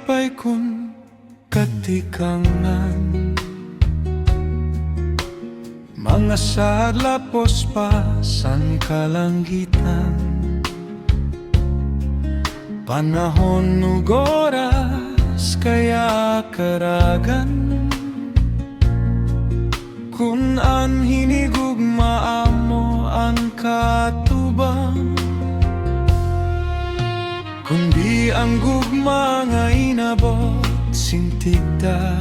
kalipay kun katikangan. Mga sadlapos pa san kalangitan, panahon ug oras kaya karagan. Kun an hinigugma mo ang katubang, kundi ang gugma nga inabot sintigda.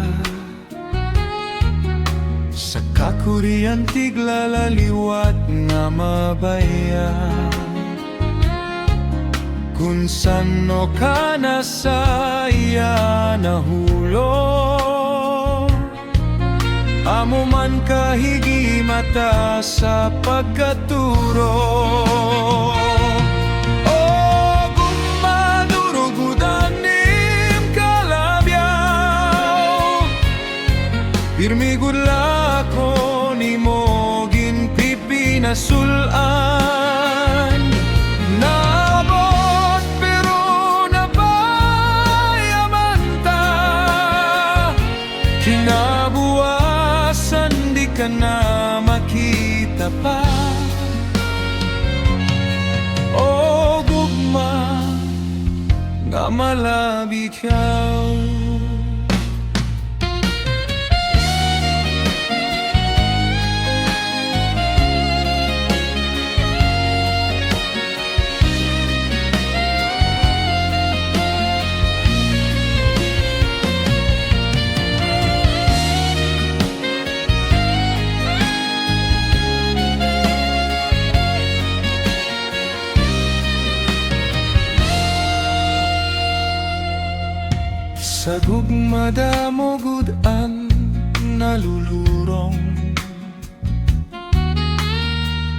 Sa kakurian tiglalaliwat nga mabaya, kun sano ka na sa iya nahulo. Amo man kahigimata sa pagkaturo. O gugma durugudanim kalabyaw, pirmi gudlako nimo ginpipinasulan. Naabot pero napayaman ta, kinabuwasan di ka na makita pa. O gugma nga malabi kaw. Sa gugma damo gudan nalulurong,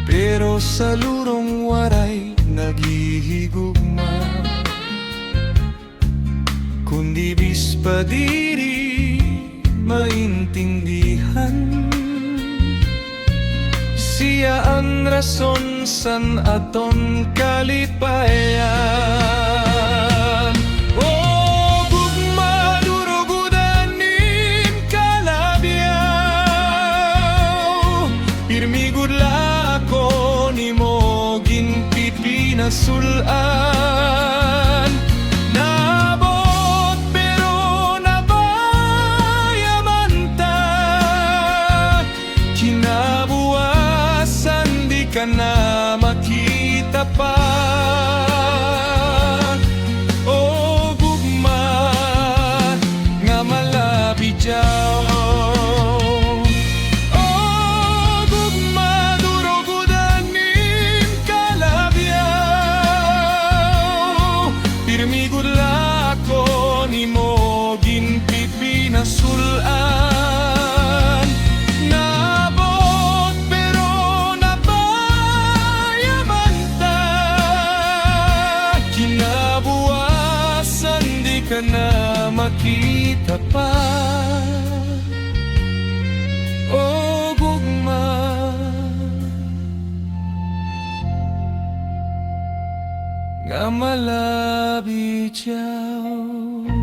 pero sa lurong waray naghihigugma. Kundi bis pa diri maintindihan, siya ang rason san aton kalipayan. Sulan nabot pero nabayaman ta, kinabuwasan di ka na makita pa. O gugma nga malabi jaw. Sulan nabot pero nabayaman ta, kinabuwasan di ka na makita pa. O gugma nga malabi jaw.